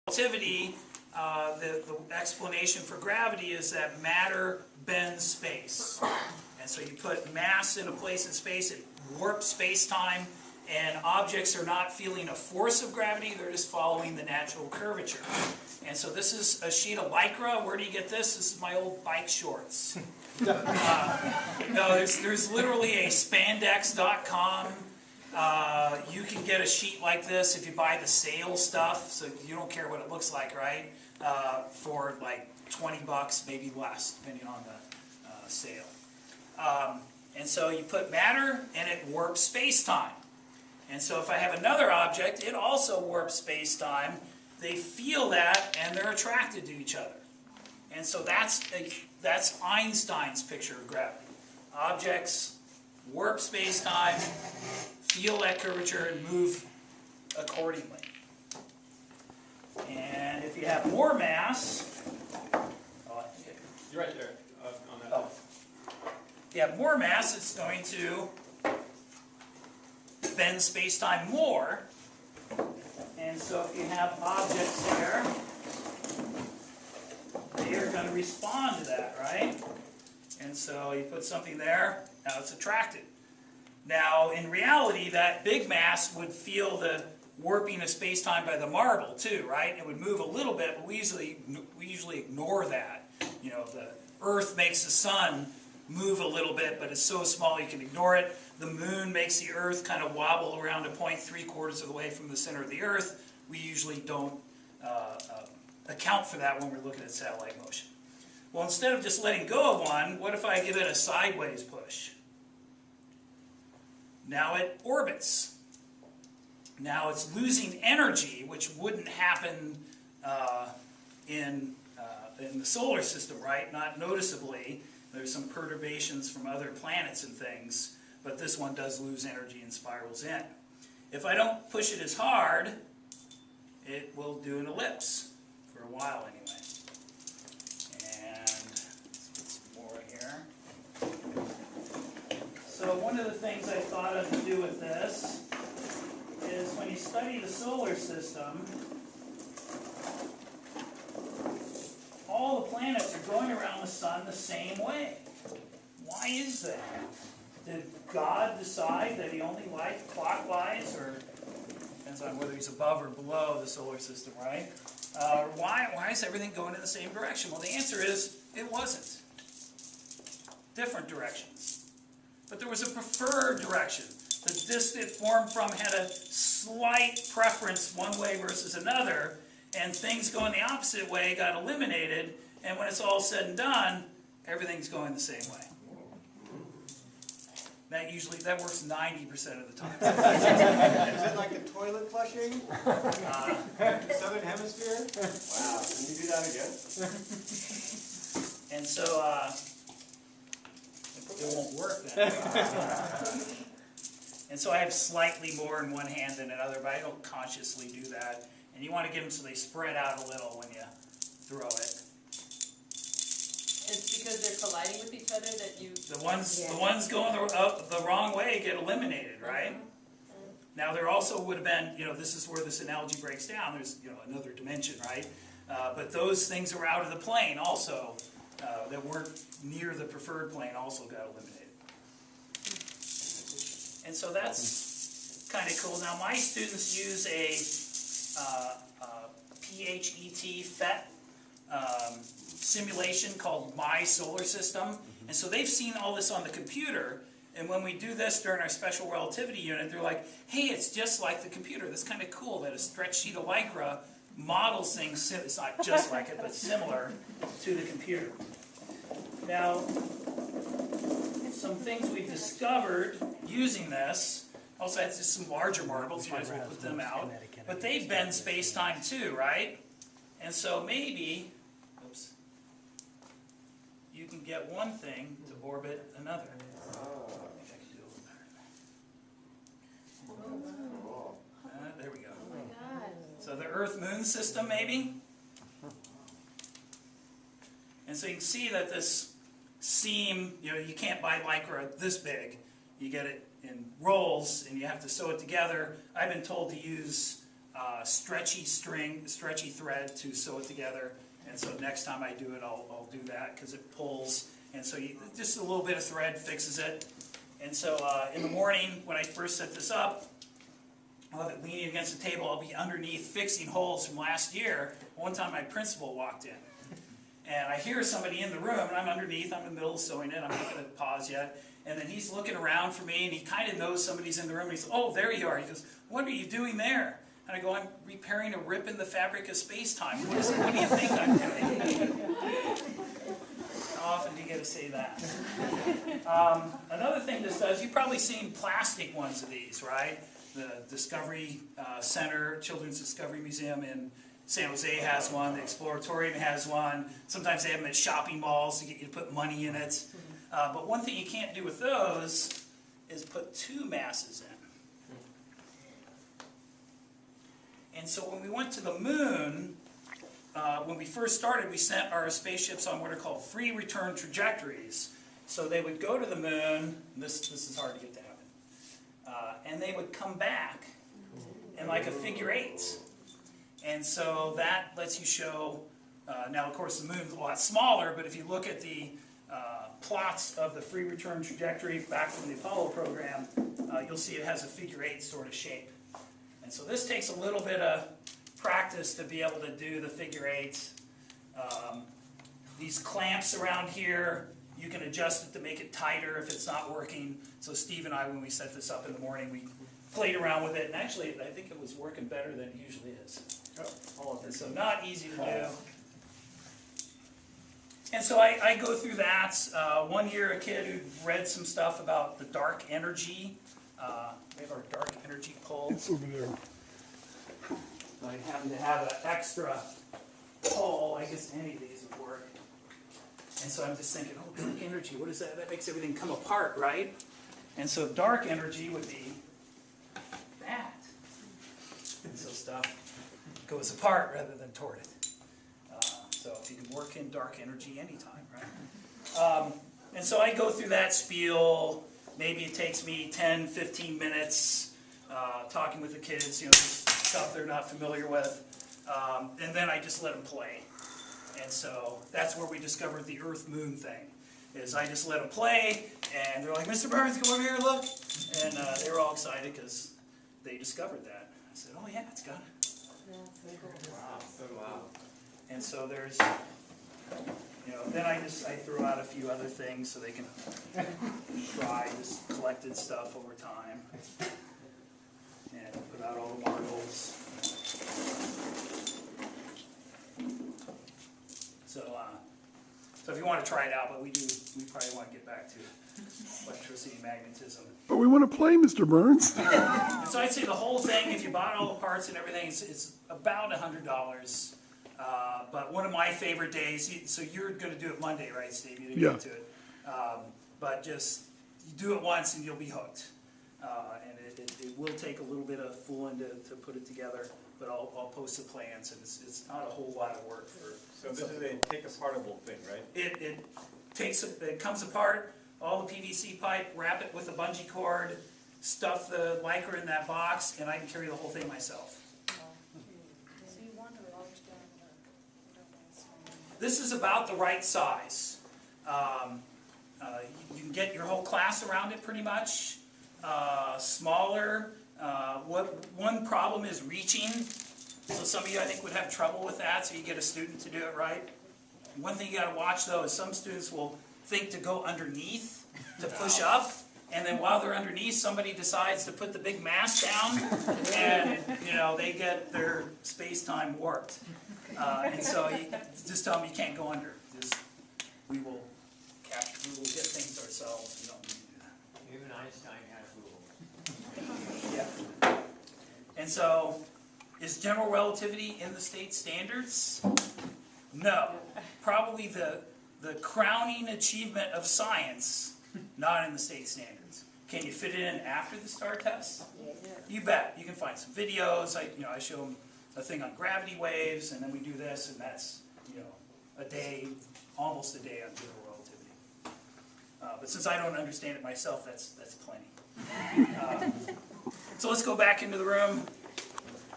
relativity, the explanation for gravity is that matter bends space. And so you put mass in a place in space, it warps space-time, and objects are not feeling a force of gravity, they're just following the natural curvature. And so this is a sheet of Lycra. Where do you get this? This is my old bike shorts. No, there's literally a spandex.com. You can get a sheet like this if you buy the sale stuff, so you don't care what it looks like, right? For like 20 bucks, maybe less, depending on the sale. And so you put matter, and it warps space-time. And so if I have another object, it also warps space-time. They feel that, and they're attracted to each other. And so that's Einstein's picture of gravity. Objects warp space-time, feel that curvature, and move accordingly. And if you have more mass, you're right there on that. Oh. If you have more mass, it's going to bend space-time more. And so if you have objects here, they are going to respond to that, right? And so you put something there, now it's attracted. Now, in reality, that big mass would feel the warping of space-time by the marble too, right? It would move a little bit, but we usually ignore that. You know, the Earth makes the sun move a little bit, but it's so small you can ignore it. The moon makes the Earth kind of wobble around a point 3/4 of the way from the center of the Earth. We usually don't account for that when we're looking at satellite motion. Well, instead of just letting go of one, what if I give it a sideways push? Now it orbits. Now it's losing energy, which wouldn't happen in the solar system, right? Not noticeably. There's some perturbations from other planets and things, but this one does lose energy and spirals in. If I don't push it as hard, it will do an ellipse for a while anyway. And let's put some more here. So one of the things I thought of to do with this is when you study the solar system, all the planets are going around the sun the same way. Why is that? Did God decide that he only liked clockwise, or depends on whether he's above or below the solar system, right? Why is everything going in the same direction? Well, the answer is it wasn't. Different directions. But there was a preferred direction. The disk it formed from had a slight preference one way versus another, and things going the opposite way got eliminated, and when it's all said and done, everything's going the same way. That works 90% of the time. Is it like the toilet flushing? Southern Hemisphere? Wow, can you do that again? And so, it won't work then. And so I have slightly more in one hand than another, but I don't consciously do that. And you want to get them so they spread out a little when you throw it. It's because they're colliding with each other that you... The ones going the wrong way get eliminated, right? Now there also would have been, this is where this analogy breaks down. There's, another dimension, right? But those things that were out of the plane also, that weren't near the preferred plane, also got eliminated. And so that's kind of cool. Now my students use a PHET simulation called My Solar System, and so they've seen all this on the computer, and when we do this during our special relativity unit, they're like, hey, it's just like the computer. That's kind of cool that a stretch sheet of Lycra models things, it's not just like it, but similar to the computer. Now, some things we discovered using this, also had just some larger marbles, might as well put them out, but they bend space-time too, right? And so maybe, you can get one thing to orbit another. There we go. Oh my God. So the Earth-Moon system, maybe? And so you can see that this seam, you can't buy Lycra this big. You get it in rolls, and you have to sew it together. I've been told to use stretchy thread to sew it together. And so next time I do it, I'll do that because it pulls. And so just a little bit of thread fixes it. And so in the morning, when I first set this up, I'll have it leaning against the table. I'll be underneath fixing holes from last year. One time my principal walked in. And I hear somebody in the room, and I'm underneath. I'm in the middle of sewing it. I'm not going to pause yet. And then he's looking around for me, and he kind of knows somebody's in the room. And he says, "Oh, there you are." He goes, "What are you doing there?" And I go, "I'm repairing a rip in the fabric of space-time. What do you think I'm doing?" How often do you get to say that? Another thing this does, you've probably seen plastic ones of these, right? The Discovery Center, Children's Discovery Museum in San Jose has one. The Exploratorium has one. Sometimes they have them at shopping malls to get you to put money in it. But one thing you can't do with those is put two masses in. And so when we went to the moon, when we first started, we sent our spaceships on what are called free return trajectories. So they would go to the moon, and this is hard to get to happen, and they would come back in like a figure eight. And so that lets you show, now of course the moon's a lot smaller, but if you look at the plots of the free return trajectory back from the Apollo program, you'll see it has a figure eight sort of shape. And so this takes a little bit of practice to be able to do the figure eights. These clamps around here, you can adjust it to make it tighter if it's not working. So Steve and I, when we set this up in the morning, we played around with it, and actually I think it was working better than it usually is. And so not easy to do. And so I go through that. One year a kid who read some stuff about the dark energy. We have our dark energy pole. It's over there. I happen to have an extra pole. I guess any of these would work. And so I'm just thinking, oh, dark energy, what is that? That makes everything come apart, right? And so dark energy would be that. And so stuff goes apart rather than toward it. So if you can work in dark energy anytime, right? And so I go through that spiel. Maybe it takes me 10, 15 minutes talking with the kids, just stuff they're not familiar with. And then I just let them play. And so that's where we discovered the Earth-Moon thing. Is I just let them play, and they're like, "Mr. Burns, come over here, look." And they were all excited because they discovered that. I said, "Oh yeah, it's got it." Wow. And so there's, then I throw out a few other things so they can try this collected stuff over time. And put out all the marbles. So if you want to try it out, but we probably want to get back to electricity and magnetism. But we want to play, Mr. Burns. And so I'd say the whole thing, if you bought all the parts and everything, it's about $100. But one of my favorite days, so you're going to do it Monday, right, Steve? You didn't get to it. But just, you do it once and you'll be hooked. And it will take a little bit of fooling to put it together, but I'll post the plans, and it's not a whole lot of work for. So this is a take-apartable thing, right? It comes apart, all the PVC pipe, wrap it with a bungee cord, stuff the Lycra in that box, and I can carry the whole thing myself. So you want a large diameter, you don't want a small. This is about the right size. You can get your whole class around it pretty much. Smaller. One problem is reaching. So some of you, I think, would have trouble with that, so you get a student to do it right. One thing you got to watch, though, is some students will think to go underneath to push up, and then while they're underneath, somebody decides to put the big mass down, and they get their space-time warped. And so you just tell them you can't go under. We will get things ourselves. We don't need to do that. Even Einstein has rules. Yeah. And so, is general relativity in the state standards? No. Probably the crowning achievement of science, not in the state standards. Can you fit it in after the STAR test? You bet. You can find some videos. I show them a thing on gravity waves, and then we do this, and that's a day, almost a day on general relativity. But since I don't understand it myself, that's plenty. So let's go back into the room.